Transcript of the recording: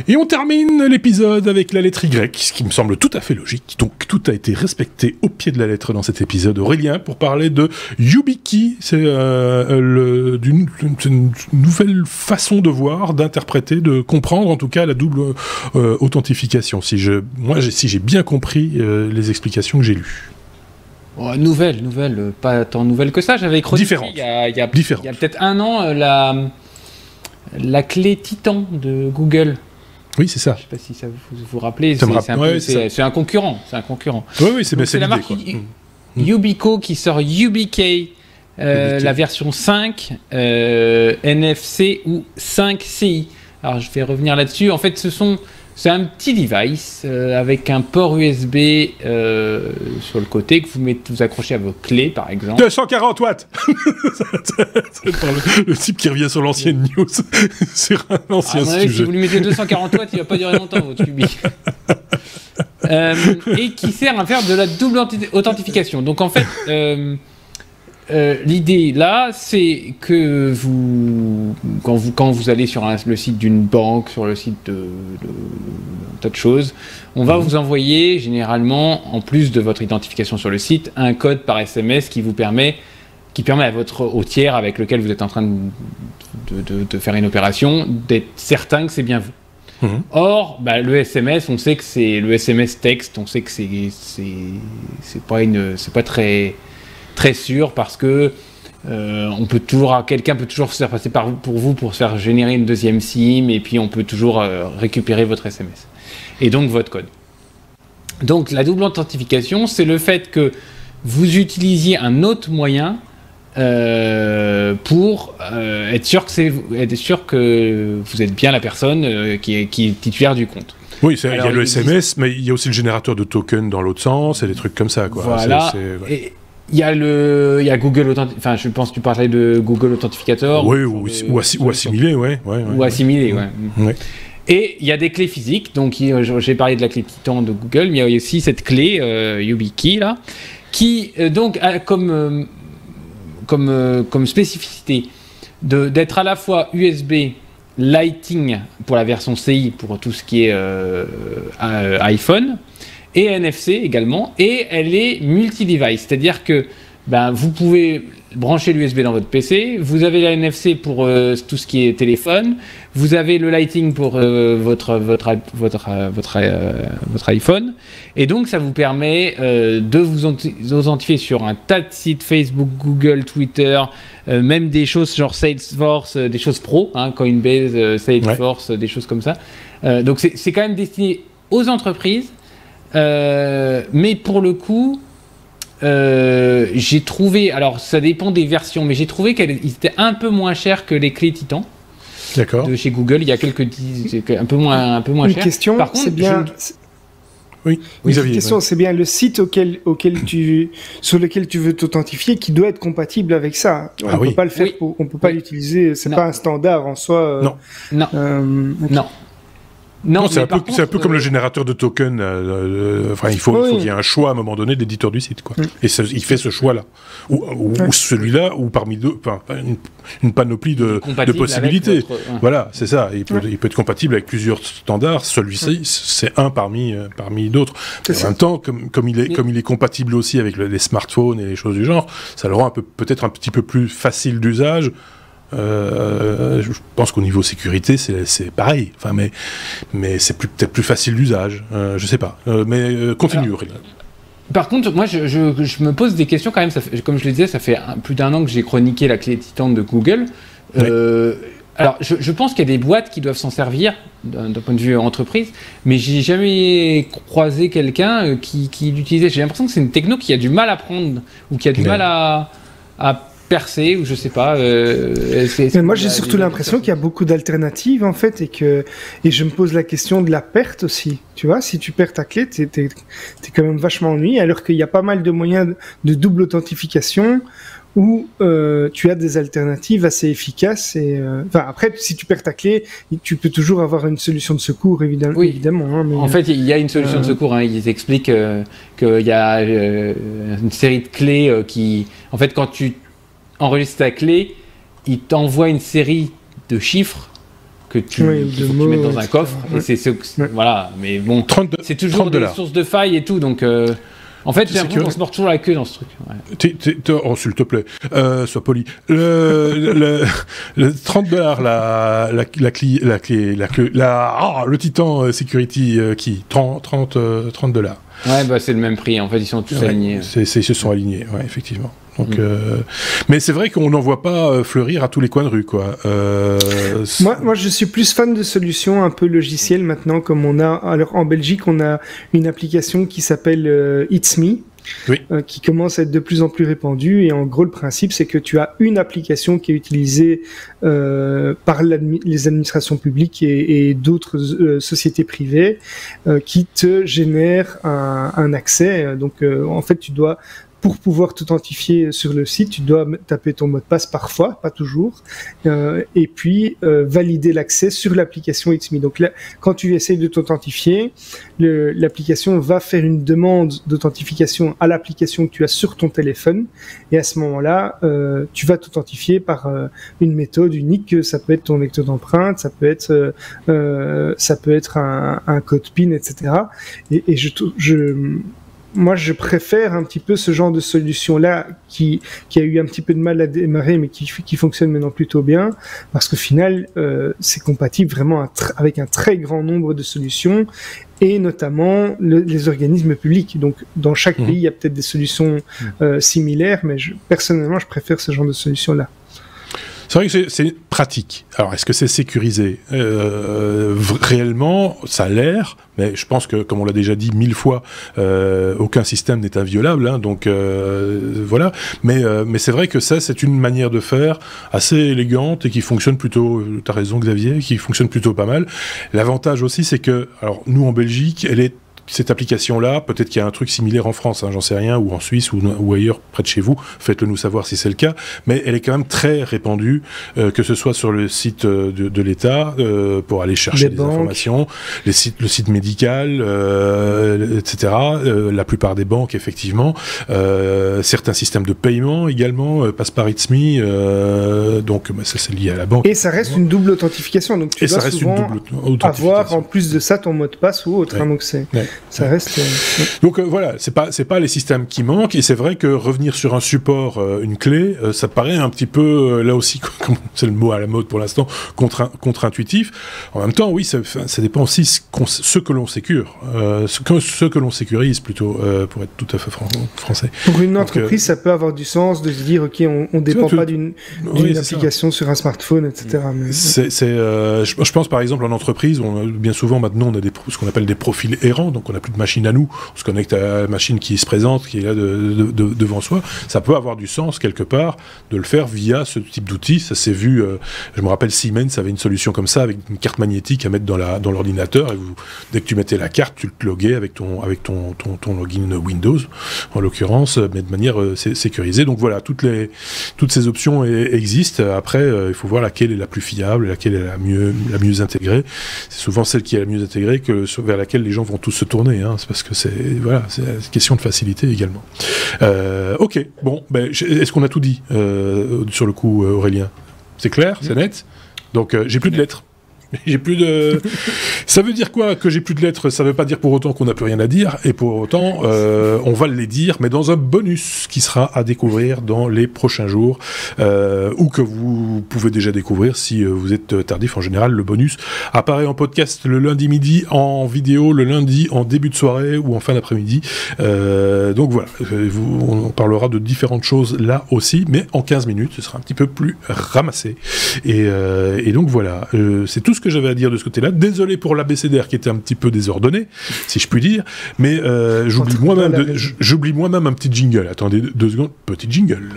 Et on termine l'épisode avec la lettre Y, ce qui me semble tout à fait logique. Donc tout a été respecté au pied de la lettre dans cet épisode. Aurélien, pour parler de YubiKey, c'est une nouvelle façon de voir, d'interpréter, de comprendre en tout cas la double authentification. Si j'ai bien compris les explications que j'ai lues. Oh, nouvelle, pas tant nouvelle que ça. J'avais chroniqué Différente. Il y a peut-être un an la clé Titan de Google. Oui, c'est ça. Je ne sais pas si ça vous rappelez. C'est un concurrent. Oui, c'est la marque Yubico qui sort YubiKey, la version 5, NFC ou 5CI. Alors, je vais revenir là-dessus. En fait, c'est un petit device avec un port USB sur le côté que vous accrochez à vos clés, par exemple. 240 watts. Le type qui revient sur l'ancienne news, sur un ancien sujet. Si vous lui mettez 240 watts, il va pas durer longtemps, votre Yubi. Et qui sert à faire de la double authentification. Donc en fait, l'idée là, c'est que quand vous allez sur le site d'une banque, sur le site de un tas de choses, on va vous envoyer généralement, en plus de votre identification sur le site, un code par SMS qui permet au tiers avec lequel vous êtes en train de faire une opération d'être certain que c'est bien vous. Or, le SMS, on sait que c'est le SMS texte, on sait que c'est pas très très sûr parce que quelqu'un peut toujours se faire passer pour vous pour se faire générer une deuxième SIM et puis on peut toujours récupérer votre SMS et donc votre code. Donc la double authentification, c'est le fait que vous utilisiez un autre moyen pour être sûr que vous êtes bien la personne qui est titulaire du compte. Oui, il y a le SMS, mais il y a aussi le générateur de tokens dans l'autre sens et des trucs comme ça, quoi. Voilà. Et il y a Google enfin je pense que tu parlais de Google Authentificator. Oui, ou assimilé, ouais. Ou assimilé, ouais. Et il y a des clés physiques, donc j'ai parlé de la clé Titan de Google, mais il y a aussi cette clé YubiKey là, qui donc a comme spécificité d'être à la fois USB Lighting pour la version CI pour tout ce qui est iPhone, et NFC également, et elle est multi-device, c'est-à-dire que vous pouvez brancher l'USB dans votre PC, vous avez la NFC pour tout ce qui est téléphone, vous avez le Lighting pour votre iPhone, et donc ça vous permet de vous authentifier sur un tas de sites, Facebook, Google, Twitter, même des choses genre Salesforce, des choses pro, Coinbase, Salesforce, des choses comme ça. Donc c'est quand même destiné aux entreprises. Mais pour le coup, j'ai trouvé, alors ça dépend des versions, mais j'ai trouvé qu'ils étaient un peu moins chers que les clés Titan. D'accord. De chez Google, il y a un peu moins cher. Une question, par contre, c'est bien. Oui, Xavier. Question, c'est bien le site sur lequel tu veux t'authentifier qui doit être compatible avec ça. On peut pas le faire, on peut pas l'utiliser. C'est pas un standard en soi. Non. Non, c'est un peu comme le générateur de tokens. Il faut qu'il y ait un choix à un moment donné de l'éditeur du site, quoi. Et il fait ce choix-là, ou celui-là, ou parmi deux, une panoplie de possibilités. Voilà, c'est ça. Il peut être compatible avec plusieurs standards. Celui-ci, c'est un parmi d'autres. En même temps, comme il est compatible aussi avec les smartphones et les choses du genre, ça le rend peut-être un petit peu plus facile d'usage. Je pense qu'au niveau sécurité, c'est pareil. Mais c'est peut-être plus facile d'usage. Je sais pas. Mais continue, Aurélien. Par contre, moi, je me pose des questions quand même. Comme je le disais, ça fait plus d'un an que j'ai chroniqué la clé Titan de Google. Alors, je pense qu'il y a des boîtes qui doivent s'en servir d'un point de vue entreprise, mais j'ai jamais croisé quelqu'un qui l'utilisait. J'ai l'impression que c'est une techno qui a du mal à prendre ou qui a du mal à percer, ou je sais pas. Mais moi j'ai surtout l'impression qu'il y a beaucoup d'alternatives en fait, et je me pose la question de la perte aussi. Tu vois, si tu perds ta clé, t'es quand même vachement ennuyé, alors qu'il y a pas mal de moyens de double authentification où tu as des alternatives assez efficaces. Après, si tu perds ta clé, tu peux toujours avoir une solution de secours, évidemment. Mais, en fait, il y a une solution de secours. Ils expliquent qu'il y a une série de clés qui... En fait, quand tu enregistres ta clé, il t'envoie une série de chiffres que tu mets dans un coffre. Et voilà, mais bon, c'est toujours des sources de failles et tout, donc... En fait, on se mord toujours la queue dans ce truc. Ouais. Oh, s'il te plaît, sois poli. Le $30, le Titan Security Key, $30. Ouais, bah c'est le même prix. En fait, ils sont tous alignés. Ils se sont alignés, ouais, effectivement. Donc, mais c'est vrai qu'on n'en voit pas fleurir à tous les coins de rue, quoi. Moi, je suis plus fan de solutions un peu logicielles maintenant, comme on a. Alors, en Belgique, on a une application qui s'appelle It's Me. Oui. Qui commence à être de plus en plus répandue, et en gros le principe c'est que tu as une application qui est utilisée par les administrations publiques et d'autres sociétés privées qui te génère un accès, donc en fait tu dois, pour pouvoir t'authentifier sur le site, tu dois taper ton mot de passe parfois, pas toujours, et puis valider l'accès sur l'application It's Me. Donc là, quand tu essayes de t'authentifier, l'application va faire une demande d'authentification à l'application que tu as sur ton téléphone, et à ce moment-là, tu vas t'authentifier par une méthode unique. Ça peut être ton lecteur d'empreintes, ça peut être un code PIN, etc. Et moi, je préfère un petit peu ce genre de solution-là qui a eu un petit peu de mal à démarrer, mais qui fonctionne maintenant plutôt bien, parce qu'au final, c'est compatible vraiment avec un très grand nombre de solutions, et notamment les organismes publics. Donc, dans chaque pays, il y a peut-être des solutions similaires, mais personnellement, je préfère ce genre de solution-là. C'est vrai que c'est pratique. Alors, est-ce que c'est sécurisé ? Réellement, ça a l'air, mais je pense que, comme on l'a déjà dit 1000 fois, aucun système n'est inviolable, hein, donc voilà. Mais c'est vrai que ça, c'est une manière de faire assez élégante et qui fonctionne plutôt, t'as raison Xavier, qui fonctionne plutôt pas mal. L'avantage aussi, c'est que, alors nous en Belgique, cette application-là, peut-être qu'il y a un truc similaire en France, hein, j'en sais rien, ou en Suisse, ou ailleurs, près de chez vous, faites-le nous savoir si c'est le cas, mais elle est quand même très répandue, que ce soit sur le site de l'État, pour aller chercher des informations, le site médical, etc., la plupart des banques, effectivement, certains systèmes de paiement également, passent par It's Me, donc ça c'est lié à la banque. Et ça reste une double authentification, donc tu dois souvent avoir en plus de ça ton mot de passe ou autre, hein, donc c'est... Ouais. Ça reste. Donc voilà, c'est pas les systèmes qui manquent, et c'est vrai que revenir sur un support, une clé, ça paraît un petit peu là aussi, c'est le mot à la mode pour l'instant, contre-intuitif. En même temps, oui, ça dépend aussi ce que l'on sécure, ce que l'on sécurise plutôt, pour être tout à fait français. Pour une entreprise, ça peut avoir du sens de se dire, ok, on dépend pas d'une application sur un smartphone, etc. Mais... je pense par exemple en entreprise, bien souvent maintenant on a ce qu'on appelle des profils errants. Donc on n'a plus de machine à nous, on se connecte à la machine qui se présente, qui est là devant soi. Ça peut avoir du sens quelque part de le faire via ce type d'outil. Ça s'est vu, je me rappelle Siemens avait une solution comme ça avec une carte magnétique à mettre dans l'ordinateur, et dès que tu mettais la carte, tu te loguais avec ton login Windows en l'occurrence, mais de manière sécurisée. Donc voilà, toutes ces options existent. Après, il faut voir laquelle est la plus fiable, laquelle est la mieux intégrée. C'est souvent celle qui est la mieux intégrée vers laquelle les gens vont tous se tourner, hein, c'est parce que c'est une question de facilité également. Ok, bon, est-ce qu'on a tout dit sur le coup, Aurélien ? C'est clair, c'est net ? Donc j'ai plus de lettres. J'ai plus de... Ça veut dire quoi que j'ai plus de lettres ? Ça veut pas dire pour autant qu'on n'a plus rien à dire, et pour autant on va les dire, mais dans un bonus qui sera à découvrir dans les prochains jours, ou que vous pouvez déjà découvrir si vous êtes tardif. En général, le bonus apparaît en podcast le lundi midi, en vidéo le lundi en début de soirée ou en fin d'après-midi. Donc voilà, on parlera de différentes choses là aussi, mais en 15 minutes, ce sera un petit peu plus ramassé. Et donc voilà, c'est tout ce que j'avais à dire de ce côté-là. Désolé pour l'abécédaire qui était un petit peu désordonné, si je puis dire, mais j'oublie moi-même un petit jingle. Attendez 2 secondes, petit jingle.